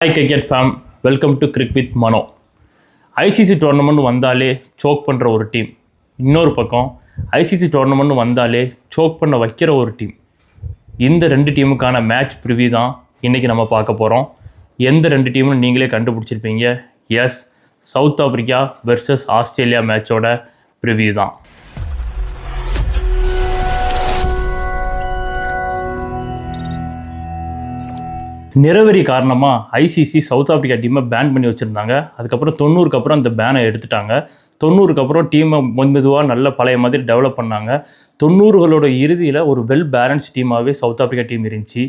Hi cricket fame, welcome to cric with Mano. ICC tournament வந்தாலே choke பண்ணுற ஒரு team, இன்னொரு பக்கம் ஐசிசி டோர்னமெண்ட் வந்தாலே சோக் பண்ண வைக்கிற ஒரு டீம். இந்த ரெண்டு டீமுக்கான மேட்ச் ப்ரிவியூ தான் இன்றைக்கி நம்ம பார்க்க போகிறோம். எந்த ரெண்டு டீம்னு நீங்களே கண்டுபிடிச்சிருப்பீங்க. Yes, south Africa versus Australia மேட்சோட ப்ரிவியூ தான். நிறவெறி காரணமாக ஐசிசி சவுத் ஆஃப்ரிக்கா டீமை பேன் பண்ணி வச்சுருந்தாங்க. அதுக்கப்புறம் 90க்கு அப்புறம் அந்த பேனை எடுத்துட்டாங்க. 90க்கு அப்புறம் டீமை மெதுவாக நல்ல பழைய மாதிரி டெவலப் பண்ணாங்க. 90களோட இறுதியில் ஒரு வெல் பேலன்ஸ் டீமாகவே சவுத் ஆஃப்ரிக்கா டீம் இருந்துச்சு.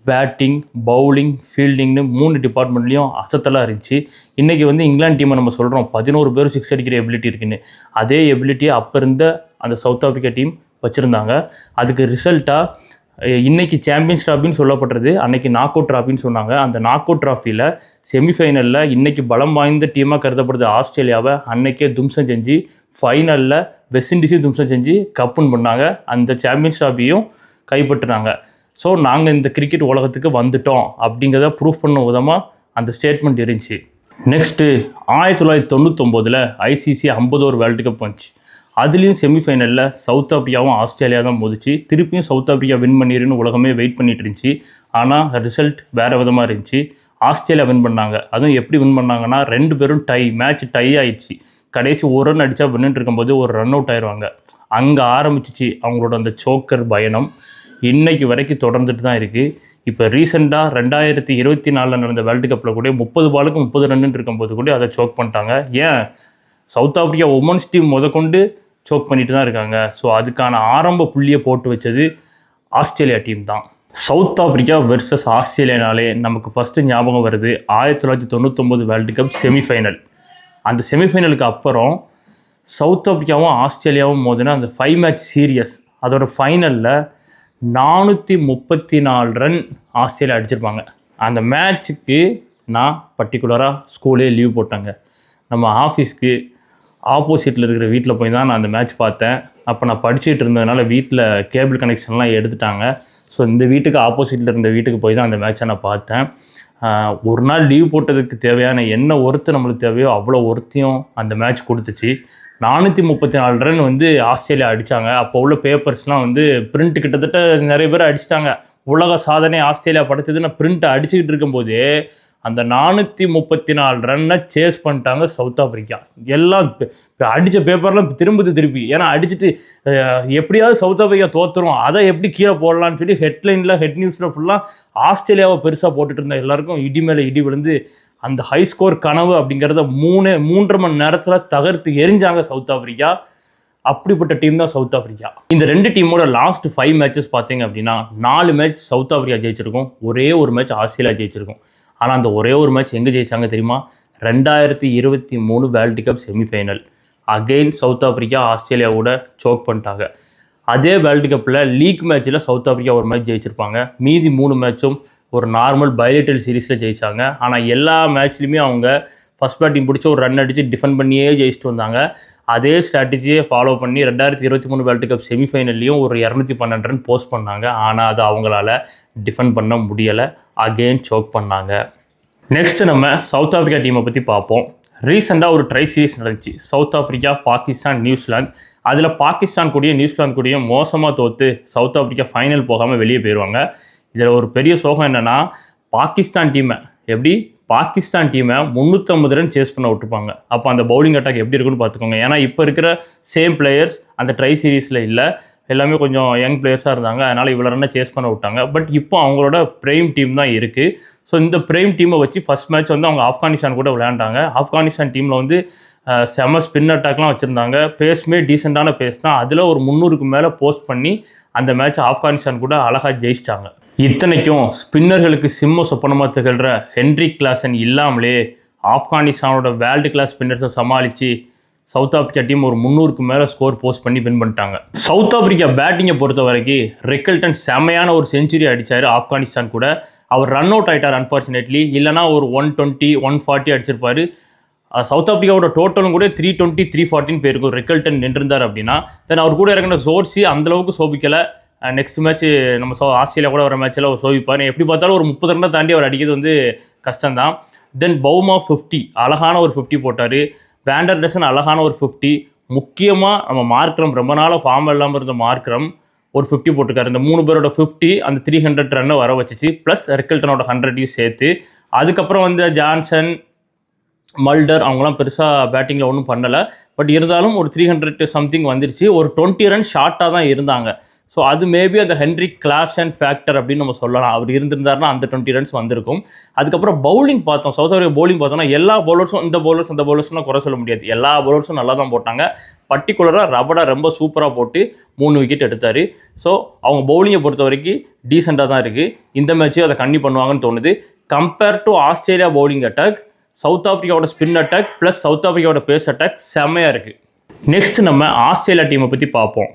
பேட்டிங், பவுலிங், ஃபீல்டிங்னு 3 டிபார்ட்மெண்ட்லேயும் அசத்தலாக இருந்துச்சு. இன்றைக்கி இங்கிலாந்து டீமை நம்ம சொல்கிறோம் 11 பேர் 6 அடிக்கிற எபிலிட்டி இருக்குன்னு. அதே எபிலிட்டியை அப்போ இருந்த அந்த சவுத் ஆஃப்ரிக்கா டீம் வச்சுருந்தாங்க. அதுக்கு ரிசல்ட்டாக இன்றைக்கி சாம்பியன்ஸ் ட்ராஃபின்னு சொல்லப்படுறது, அன்றைக்கி நாக் அவுட் ட்ராஃபின்னு சொன்னாங்க. அந்த நாக் அவுட் ட்ராஃபியில் செமிஃபைனலில் இன்றைக்கி பலம் வாய்ந்த டீமாக கருதப்படுது ஆஸ்திரேலியாவை அன்றைக்கே தும்சம் செஞ்சு, ஃபைனலில் வெஸ்ட் இண்டீஸையும் தும்சம் செஞ்சு கப்புன்னு பண்ணாங்க. அந்த சாம்பியன்ஸ் ட்ராஃபியும் கைப்பற்றினாங்க. ஸோ நாங்கள் இந்த கிரிக்கெட் உலகத்துக்கு வந்துட்டோம் அப்படிங்கிறத ப்ரூஃப் பண்ண விதமாக அந்த ஸ்டேட்மெண்ட் இருந்துச்சு. நெக்ஸ்ட்டு 1999 ஐசிசி 50 வேர்ல்டு கப் வந்துச்சு. அதுலேயும் செமிஃபைனலில் சவுத் ஆஃப்ரிக்காவும் ஆஸ்திரேலியா தான் மோதிச்சு. திருப்பியும் சவுத் ஆஃப்ரிக்கா வின் பண்ணிடுன்னு உலகமே வெயிட் பண்ணிட்டு இருந்துச்சு. ஆனால் ரிசல்ட் வேறு விதமாக இருந்துச்சு. ஆஸ்திரேலியா வின் பண்ணாங்க. அதுவும் எப்படி வின் பண்ணாங்கன்னா, 2 பேரும் மேட்ச் டை ஆயிடுச்சு. கடைசி ஒரு ரன் அடித்தா வின்னுட்டு இருக்கும்போது ஒரு ரன் அவுட் ஆயிடுவாங்க. அங்கே ஆரம்பிச்சிச்சு அவங்களோட அந்த சோக்கர் பயணம். இன்னைக்கு வரைக்கும் தொடர்ந்துட்டு தான் இருக்குது. இப்போ ரீசெண்டாக 2024 நடந்த வேர்ல்டு கப்பில் கூட 30 பாலுக்கு 30 ரன்னு இருக்கும்போது கூட அதை சோக் பண்ணிட்டாங்க. ஏன், சவுத் ஆஃப்ரிக்கா உமன்ஸ் டீம் முதற்கொண்டு சோக் பண்ணிட்டு தான் இருக்காங்க. ஸோ அதுக்கான ஆரம்ப புள்ளியை போட்டு வச்சது ஆஸ்திரேலியா டீம் தான். சவுத் ஆஃப்ரிக்கா வெர்சஸ் ஆஸ்திரேலியானாலே நமக்கு ஃபஸ்ட்டு ஞாபகம் வருது 1999 வேர்ல்டு கப் செமிஃபைனல். அந்த செமிஃபைனலுக்கு அப்புறம் சவுத் ஆஃப்ரிக்காவும் ஆஸ்திரேலியாவும் மோதின அந்த 5 மேட்ச் சீரியஸ், அதோட ஃபைனலில் 434 ரன் ஆஸ்திரேலியா அடிச்சிருப்பாங்க. அந்த மேட்ச்சுக்கு நான் பர்டிகுலராக ஸ்கூலே லீவ் போட்டாங்க. நம்ம ஆஃபீஸ்க்கு ஆப்போசிட்டில் இருக்கிற வீட்டில் போய் தான் நான் அந்த மேட்ச் பார்த்தேன். அப்போ நான் படிச்சுட்டு இருந்ததுனால வீட்டில் கேபிள் கனெக்ஷன்லாம் எடுத்துட்டாங்க. ஸோ இந்த வீட்டுக்கு ஆப்போசிட்டில் இருந்த வீட்டுக்கு போய் தான் அந்த மேட்சை நான் பார்த்தேன். ஒரு நாள் லீவ் போட்டதுக்கு தேவையான என்ன ஒர்த்து நம்மளுக்கு தேவையோ அவ்வளோ ஒர்த்தையும் அந்த மேட்ச் கொடுத்துச்சு. 434 ரன் ஆஸ்திரேலியா அடித்தாங்க. அப்போ உள்ள பேப்பர்ஸ்லாம் பிரிண்ட் கிட்டத்தட்ட நிறைய பேர் அடிச்சிட்டாங்க. உலக சாதனை ஆஸ்திரேலியா படைச்சதுன்னு பிரிண்ட்டை அடிச்சுக்கிட்டு இருக்கும்போது அந்த 434 ரன்னை சேஸ் பண்ணிட்டாங்க சவுத் ஆஃப்ரிக்கா. எல்லாம் அடித்த பேப்பர்லாம் திருப்பி ஏன்னா அடிச்சுட்டு எப்படியாவது சவுத் ஆஃப்ரிக்கா தோற்றுரும், அதை எப்படி கீழே போடலான்னு சொல்லி ஹெட்லைனில் ஹெட் நியூஸில் ஃபுல்லாக ஆஸ்திரேலியாவை பெருசாக போட்டுட்டு இருந்த எல்லாருக்கும் இடி மேலே இடி விழுந்து அந்த ஹை ஸ்கோர் கனவு அப்படிங்கிறத 3.5 மணி நேரத்தில் தகர்த்து எரிஞ்சாங்க சவுத் ஆஃப்ரிக்கா. அப்படிப்பட்ட டீம் தான் சவுத் ஆஃப்ரிக்கா. இந்த ரெண்டு டீமோட லாஸ்ட் 5 மேட்சஸ் பார்த்தீங்க அப்படின்னா 4 மேட்ச் சவுத் ஆஃப்ரிக்கா ஜெயிச்சிருக்கும், ஒரே ஒரு மேட்ச் ஆஸ்திரேலியா ஜெயிச்சிருக்கும். ஆனால் அந்த ஒரே ஒரு மேட்ச் எங்கே ஜெயிச்சாங்க தெரியுமா? 2023 world cup semifinal. Again south Africa ஆஸ்திரேலியாவோட சோக் பண்ணிட்டாங்க. அதே வேர்ல்டு கப்பில் லீக் மேட்ச்சில் சவுத் ஆஃப்ரிக்கா ஒரு மேட்ச் ஜெயிச்சிருப்பாங்க. மீதி 3 மேட்சும் ஒரு நார்மல் பைலேட்டரல் சீரீஸில் ஜெயித்தாங்க. ஆனால் எல்லா மேட்ச்லையுமே அவங்க ஃபஸ்ட் பேட்டிங் பிடிச்சி ஒரு ரன் அடித்து டிஃபெண்ட் பண்ணியே ஜெயிச்சுட்டு வந்தாங்க. அதே ஸ்ட்ராட்டஜியை ஃபாலோ பண்ணி 2023 வேர்ல்டு கப் செமிஃபைனல்லையும் ஒரு 212 ரன் போஸ்ட் பண்ணாங்க. ஆனால் அது அவங்களால டிஃபெண்ட் பண்ண முடியலை. அகெயின் சோக் பண்ணாங்க. நெக்ஸ்ட்டு நம்ம சவுத் ஆஃப்ரிக்கா டீமை பற்றி பார்ப்போம். ரீசெண்டாக ஒரு ட்ரை சீரீஸ் நடந்துச்சு, சவுத் ஆஃப்ரிக்கா, பாகிஸ்தான், நியூசிலாந்து. அதில் பாகிஸ்தான் கூடயும் நியூசிலாந்து கூடயும் மோசமாக தோற்று சவுத் ஆஃப்ரிக்கா ஃபைனல் போகாமல் வெளியே போயிடுவாங்க. இதில் ஒரு பெரிய சோகம் என்னென்னா, பாகிஸ்தான் டீமை 350 ரன் சேஸ் பண்ண விட்டுருப்பாங்க. அப்போ அந்த பவுலிங் அட்டாக் எப்படி இருக்குன்னு பார்த்துக்கோங்க. ஏன்னா இப்போ இருக்கிற சேம் பிளேயர்ஸ் அந்த ட்ரை சீரீஸில் இல்லை, எல்லாமே கொஞ்சம் யங் பிளேயர்ஸாக இருந்தாங்க. அதனால் இவ்வளோ ரன்னை சேஸ் பண்ண விட்டாங்க. பட் இப்போ அவங்களோட பிரைம் டீம் தான் இருக்குது. ஸோ இந்த பிரைம் டீமை வச்சு ஃபஸ்ட் மேட்ச் அவங்க ஆப்கானிஸ்தான் கூட விளையாண்டாங்க. ஆப்கானிஸ்தான் டீமில் செம ஸ்பின் அட்டாக்லாம் வச்சுருந்தாங்க. பேஸ்மே டீசெண்டான பேஸ் தான். அதில் ஒரு 300க்கு மேலே போஸ்ட் பண்ணி அந்த மேட்ச் ஆப்கானிஸ்தான் கூட அழகாக ஜெயிச்சிட்டாங்க. இத்தனைக்கும் ஸ்பின்னர்களுக்கு சிம்ம சொப்பனமாக திகழ்கிற ஹென்ரிக் கிளாசன் இல்லாமலே ஆப்கானிஸ்தானோட வேர்ல்டு கிளாஸ் ஸ்பின்னர்ஸை சமாளித்து சவுத் ஆஃப்ரிக்கா டீம் ஒரு 300க்கு மேலே ஸ்கோர் போஸ்ட் பண்ணி வின் பண்ணிட்டாங்க. சவுத் ஆஃப்ரிக்கா பேட்டிங்கை பொறுத்த வரைக்கும் ரிக்கல்டன் செமையான ஒரு செஞ்சுரி அடித்தார் ஆப்கானிஸ்தான் கூட. அவர் ரன் அவுட் ஆகிட்டார் அன்ஃபார்ச்சுனேட்லி. இல்லைனா ஒரு 120, 140 அடிச்சிருப்பார். சவுத் ஆஃப்ரிக்காவோட டோட்டலும் கூட 320, 340 போயிருக்கும். ரிக்கல்டன் நின்றிருந்தார் அப்படின்னா. தென் அவர் கூட இறங்கின ஜோர்சி அந்தளவுக்கு சோபிக்கலை. நெக்ஸ்ட் மேட்ச் நம்ம ஆஸ்திரேலியா கூட வர மேட்ச்சில் அவர் சோவிப்பார். எப்படி பார்த்தாலும் ஒரு 30 ரன்னை தாண்டி அவர் அடிக்கிறது வந்து கஷ்டம்தான். தென் பவுமா 50 அழகான ஒரு 50 போட்டார். வேண்டர்டசன் அழகான ஒரு 50. முக்கியமாக நம்ம மார்க்ரம் ரொம்ப நாளாக ஃபார்ம் இல்லாமல் இருந்த மார்க்ரம் ஒரு 50 போட்டிருக்காரு. இந்த 3 பேரோட 50 அந்த 300 ரன்னை வர வச்சிச்சு. ப்ளஸ் ரெக்கில்டனோட 100 சேர்த்து. அதுக்கப்புறம் வந்து ஜான்சன், மல்டர் அவங்களாம் பெருசாக பேட்டிங்கில் ஒன்றும் பண்ணலை. பட் இருந்தாலும் ஒரு 300 சம்திங் வந்துருச்சு. ஒரு 20 ரன் ஷார்ட்டாக தான் இருந்தாங்க. ஸோ அது மேபி அந்த ஹென்ரிக் கிளாசன் ஃபேக்டர் அப்படின்னு நம்ம சொல்லலாம். அவர் இருந்திருந்தாருன்னா அந்த 20 ரன்ஸ் வந்திருக்கும். அதுக்கப்புறம் பவுலிங் பார்த்தோம். சவுத் ஆஃப்ரிக்கா பவுலிங் பார்த்தோம்னா எல்லா பவுலர்ஸும் இந்த பவுலர்ஸ்லாம் குறை சொல்ல முடியாது. எல்லா பவுலர்ஸும் நல்லா தான் போட்டாங்க. பர்டிகுலராக ரபடா ரொம்ப சூப்பராக போட்டு 3 விக்கெட் எடுத்தார். ஸோ அவங்க பவுலிங்கை பொறுத்த வரைக்கும் டீசெண்டாக தான் இருக்குது. இந்த மேட்ச்சையும் அதை கன்னி பண்ணுவாங்கன்னு தோணுது. Compare to Australia bowling attack, south ஆஃப்ரிக்காவோட ஸ்பின் அட்டாக் ப்ளஸ் சவுத் ஆஃப்ரிக்காவோட பேஸ் அட்டாக் செம்மையாக இருக்குது. நெக்ஸ்ட் நம்ம ஆஸ்திரேலியா டீமை பற்றி பார்ப்போம்.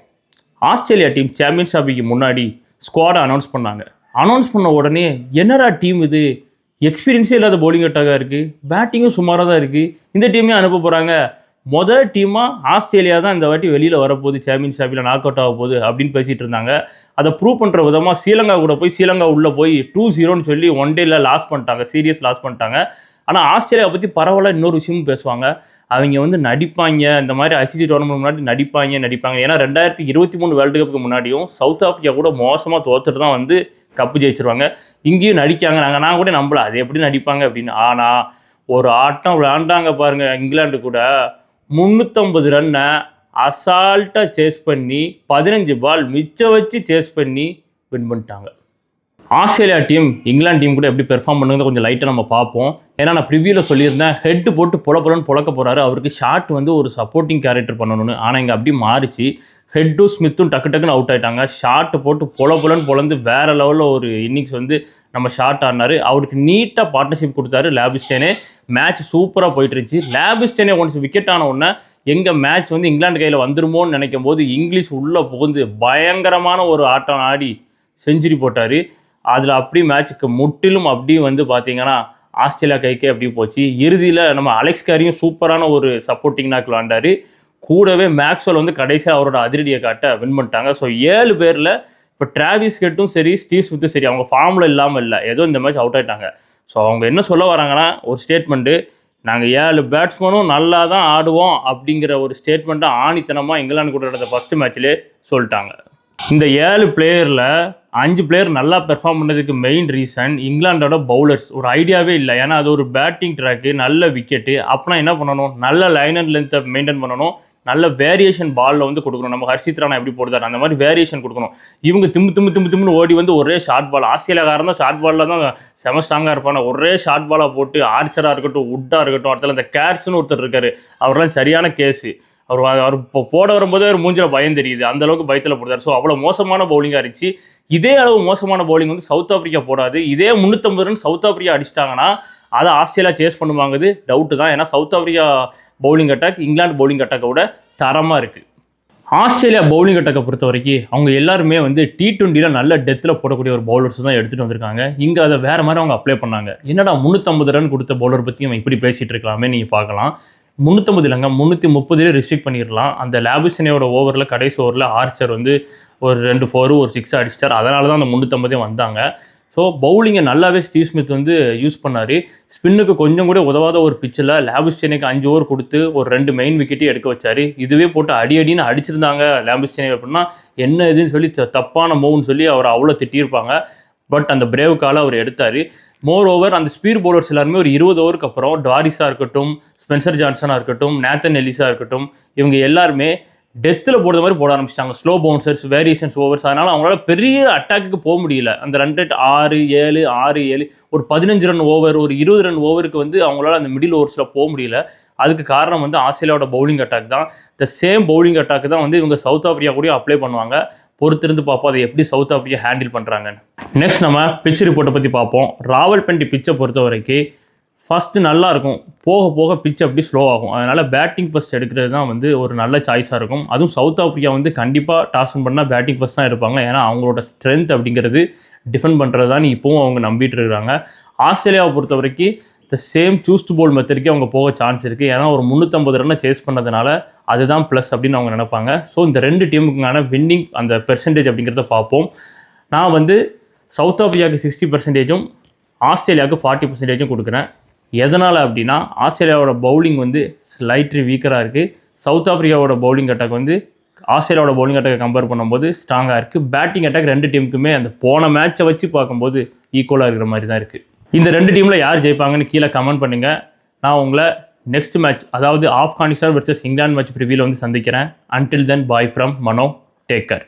ஆஸ்திரேலியா டீம் சாம்பியன்ஸ் ட்ராஃபிக்கு முன்னாடி ஸ்குவாடை அனௌன்ஸ் பண்ணாங்க. அனௌன்ஸ் பண்ண உடனே என்னடா டீம் இது, எக்ஸ்பீரியன்ஸே இல்லாத பவுலிங் அட்டாக்காக இருக்குது, பேட்டிங்கும் சுமாராக தான் இருக்குது, இந்த டீமே அனுப்ப போகிறாங்க, முதல் டீமாக ஆஸ்திரேலியா தான் இந்த வாட்டி வெளியில் வரப்போகுது, சாம்பியன்ஸ் ட்ராஃபியில் நாக் அவுட் ஆக போகுது அப்படின்னு பேசிகிட்டு இருந்தாங்க. அதை ப்ரூவ் பண்ணுற விதமாக ஸ்ரீலங்கா கூட போய் ஸ்ரீலங்கா உள்ளே போய் 2-0ன்னு சொல்லி 1 டேயில் லாஸ் பண்ணிட்டாங்க, சீரியஸ் லாஸ் பண்ணிட்டாங்க. ஆனால் ஆஸ்திரேலியாவை பற்றி பரவாயில்ல இன்னொரு விஷயமும் பேசுவாங்க. அவங்க வந்து நடிப்பாங்க, இந்த மாதிரி ஐசிசி டோர்னமெண்ட் முன்னாடி நடிப்பாங்க. ஏன்னா 2023 வேர்ல்டு கப்புக்கு முன்னாடியும் சவுத் ஆஃப்ரிக்கா கூட மோசமாக தோத்துட்டு தான் வந்து கப்பு ஜெயிச்சிருவாங்க. இங்கேயும் நடிக்காங்க. நான் கூட நம்பல அது எப்படி நடிப்பாங்க அப்படின்னு. ஆனால் ஒரு ஆட்டம் விளையாண்டாங்க பாருங்கள், இங்கிலாந்து கூட 350 ரன்னை அசால்ட்டாக சேஸ் பண்ணி 15 பால் மிச்சம் வச்சு சேஸ் பண்ணி வின் பண்ணிட்டாங்க. ஆஸ்திரேலியா டீம் இங்கிலாந்து டீம் கூட எப்படி பெர்ஃபார்ம் பண்ணுறது கொஞ்சம் லைட்டாக நம்ம பார்ப்போம். ஏன்னா நான் ப்ரிவியூவில் சொல்லியிருந்தேன் ஹெட்டு போட்டு பொழக்க போகிறாரு, அவருக்கு ஷாட் வந்து ஒரு சப்போர்ட்டிங் கேரக்டர் பண்ணணும்னு. ஆனால் இங்கே அப்படி மாறிச்சு. ஹெட்டும் ஸ்மித்தும் டக்குன்னு அவுட் ஆகிட்டாங்க. ஷாட்டு போட்டு பொழந்து வேறு லெவலில் ஒரு இன்னிங்ஸ் வந்து நம்ம ஷாட் ஆடினார். அவருக்கு நீட்டாக பார்ட்னர்ஷிப் கொடுத்தாரு லேபிஸ்டேனே. மேட்ச் சூப்பராக போயிட்டு இருந்துச்சு. லேபிஸ்டேனே ஒன்ஸ் விக்கெட் ஆன உடனே எங்கள் மேட்ச் வந்து இங்கிலாந்து கையில் வந்துருமோன்னு நினைக்கும் போது இங்கிலீஷ் உள்ளே புகுந்து பயங்கரமான ஒரு ஆட்டம் ஆடி செஞ்சுரி போட்டார். அதில் அப்படி மேட்சுக்கு முற்றிலும் அப்படி வந்து பார்த்தீங்கன்னா ஆஸ்திரேலியா கைக்கே அப்படி போச்சு. இறுதியில் நம்ம அலெக்ஸ் கேரியும் சூப்பரான ஒரு சப்போர்ட்டிங் நாக் விளாண்டாரு. கூடவே மேக்ஸ்வெல் வந்து கடைசியாக அவரோட அதிரடியை காட்ட வின் பண்ணிட்டாங்க. ஸோ 7 பேரில் இப்போ டிராவிஸ் ஹெட்டும் சரி, ஸ்டீவ் ஸ்மித்தும் சரி, அவங்க ஃபார்மில் இல்லாமல் இல்லை, ஏதோ இந்த மேட்ச் அவுட் ஆகிட்டாங்க. ஸோ அவங்க என்ன சொல்ல வராங்கன்னா ஒரு ஸ்டேட்மெண்ட்டு, நாங்கள் 7 பேட்ஸ்மேனும் நல்லா தான் ஆடுவோம் அப்படிங்கிற ஒரு ஸ்டேட்மெண்ட்டை ஆணித்தனமாக இங்கிலாந்து கூட நடந்த ஃபஸ்ட்டு மேட்ச்லேயே சொல்லிட்டாங்க. இந்த 7 பிளேயரில் 5 பிளேயர் நல்லா பெர்ஃபார்ம் பண்ணதுக்கு மெயின் ரீசன் இங்கிலாண்டோட பவுலர்ஸ். ஒரு ஐடியாவே இல்லை. ஏன்னா அது ஒரு பேட்டிங் ட்ராக்கு, நல்ல விக்கெட்டு. அப்போனா என்ன பண்ணணும், நல்ல லைன் அண்ட் லென்த்தை மெயின்டைன் பண்ணணும், நல்ல வேரியேஷன் பாலில் வந்து கொடுக்கணும். நம்ம ஹர்ஷித் ராணா எப்படி போடுதாரு அந்த மாதிரி வேரியேஷன் கொடுக்கணும். இவங்க திம்மு ஓடி வந்து ஒரே ஷார்ட் பால், ஆஸ்திரேலியாக்காரன் தான் ஷார்ட் பாலில் தான் செம ஸ்ட்ராங்காக இருப்பாங்க. ஒரே ஷார்ட் பாலாக போட்டு ஆர்ச்சராக இருக்கட்டும், வுட்டாக இருக்கட்டும், அடுத்தல இந்த கேர்ஸ்னு ஒருத்தர் இருக்காரு, அவரெல்லாம் சரியான கேஸு. அவர் இப்போ போட வரும்போதே ஒரு மூஞ்சில் பயம் தெரியுது, அந்தளவுக்கு பயத்தில் போடுறாரு. ஸோ அவ்வளோ மோசமான பவுலிங்காக இருந்துச்சு. இதே அளவு மோசமான பவுலிங் வந்து சவுத் ஆஃப்ரிக்கா போடாது. இதே 350 ரன் சவுத் ஆஃப்ரிக்கா அடிச்சிட்டாங்கன்னா அதை ஆஸ்திரேலியா சேஸ் பண்ணுவாங்கிறது டவுட்டு தான். ஏன்னா south Africa bowling attack England bowling அட்டாக்கை விட தரமாக இருக்குது. ஆஸ்திரேலியா பவுலிங் அட்டாக்கை பொறுத்த வரைக்கும் அவங்க எல்லாருமே வந்து T20 நல்ல டெத்தில் போடக்கூடிய ஒரு பவுலர்ஸ் தான் எடுத்துகிட்டு வந்திருக்காங்க. இங்கே அதை வேறு மாதிரி அவங்க அப்ளை பண்ணாங்க. என்னடா 350 ரன் கொடுத்த பவுலர் பற்றி நம்ம இப்படி பேசிகிட்டு இருக்கலாமே நீங்கள் பார்க்கலாம். 350 இல்லைங்க, 330 ரெஸ்ட்ரிக்ட் பண்ணிடலாம். அந்த லேபிஸ்டனோட ஓவரில் கடைசி ஓவரில் ஆர்ச்சர் வந்து ஒரு 2 4 ஒரு 6 அடிச்சிட்டார். அதனால தான் அந்த 350 வந்தாங்க. ஸோ பவுலிங்கை நல்லாவே ஸ்டீவ் ஸ்மித் வந்து யூஸ் பண்ணார். ஸ்பின்னுக்கு கொஞ்சம் கூட உதவாத ஒரு பிச்சில் லேபிஸ்டனுக்கு 5 ஓவர் கொடுத்து ஒரு 2 மெயின் விக்கெட்டையும் எடுக்க வச்சார். இதுவே போட்டு அடின்னு அடிச்சிருந்தாங்க லேபிஸ்டனே அப்படின்னா என்ன இதுன்னு சொல்லி தப்பான மூவ்னு சொல்லி அவர் அவ்வளோ திட்டியிருப்பாங்க. பட் அந்த பிரேவ் காலை அவர் எடுத்தார். மோர் ஓவர் அந்த ஸ்பீட் பவுலர்ஸ் எல்லாருமே ஒரு 20 ஓவருக்கு அப்புறம் டாரிஸாக இருக்கட்டும், ஸ்பென்சர் ஜான்சனாக இருக்கட்டும், நேத்தன் எல்லிஸாக இருக்கட்டும், இவங்க எல்லாருமே டெத்தில் போடுற மாதிரி போட ஆரம்பிச்சிட்டாங்க. Slow bouncers, variations overs. அதனால் அவங்களால பெரிய அட்டாக்கு போக முடியல. அந்த ரன் ரேட் 6-7 ஒரு 15 ரன் ஓவர், ஒரு 20 ரன் ஓவருக்கு வந்து அவங்களால அந்த மிடில் ஓவர்ஸில் போக முடியல. அதுக்கு காரணம் வந்து ஆஸ்திரேலியாவோட பவுலிங் அட்டாக் தான். இந்த சேம் பவுலிங் அட்டாக் தான் வந்து இவங்க சவுத் ஆஃப்ரிக்கா கூட அப்ளை பண்ணுவாங்க. பொறுத்திருந்து பார்ப்போம் அதை எப்படி சவுத் ஆஃப்ரிக்கா ஹேண்டில் பண்ணுறாங்கன்னு. நெக்ஸ்ட் நம்ம பிச் ரிப்போர்ட்டை பற்றி பார்ப்போம். ராவல்பிண்டி பிச்சை பொறுத்த வரைக்கும் ஃபஸ்ட்டு நல்லாயிருக்கும், போக போக பிச் அப்படி ஸ்லோ ஆகும். அதனால் பேட்டிங் ஃபஸ்ட் எடுக்கிறது தான் வந்து ஒரு நல்ல சாய்ஸாக இருக்கும். அதுவும் சவுத் ஆஃப்ரிக்கா வந்து கண்டிப்பாக டாஸ் பண்ணால் பேட்டிங் ஃபஸ்ட் தான் எடுப்பாங்க. ஏன்னா அவங்களோட ஸ்ட்ரென்த் அப்படிங்கிறது டிஃபெண்ட் பண்ணுறது தான் இப்போவும் அவங்க நம்பிட்டு இருக்கிறாங்க. ஆஸ்திரேலியாவை பொறுத்த வரைக்கும் த சேம் சூஸ் டு போல் மெத்தடுக்கே அவங்க போக சான்ஸ் இருக்குது. ஏன்னா ஒரு 350 ரன்னை சேஸ் பண்ணதுனால அதுதான் ப்ளஸ் அப்படின்னு அவங்க நினைப்பாங்க. ஸோ இந்த 2 டீமுக்குங்கான வின்னிங் அந்த பெர்சன்டேஜ் அப்படிங்கிறத பார்ப்போம். நான் வந்து சவுத் ஆஃப்ரிக்காவுக்கு 60%, ஆஸ்திரேலியாவுக்கு 40% கொடுக்குறேன். எதனால் அப்படின்னா ஆஸ்திரேலியாவோட பவுலிங் வந்து ஸ்லைட்லி வீக்கராக இருக்குது. சவுத் ஆஃப்ரிக்காவோட பவுலிங் அட்டாக் வந்து ஆஸ்திரேலியாவோட பவுலிங் அட்டாக் கம்பேர் பண்ணும்போது ஸ்ட்ராங்காக இருக்குது. பேட்டிங் அட்டாக் 2 டீமுக்குமே அந்த போன மேட்சை வச்சு பார்க்கும்போது ஈக்குவலாக இருக்கிற மாதிரி தான் இருக்குது. இந்த 2 டீமில் யார் ஜெயிப்பாங்கன்னு கீழே கமெண்ட் பண்ணுங்கள். நான் உங்களை நெக்ஸ்ட் மேட்ச், அதாவது ஆப்கானிஸ்தான் வர்சஸ் இங்கிலாந்து மேட்ச் ப்ரிவியூவில் வந்து சந்திக்கிறேன். Until then bye from Mano. Take care.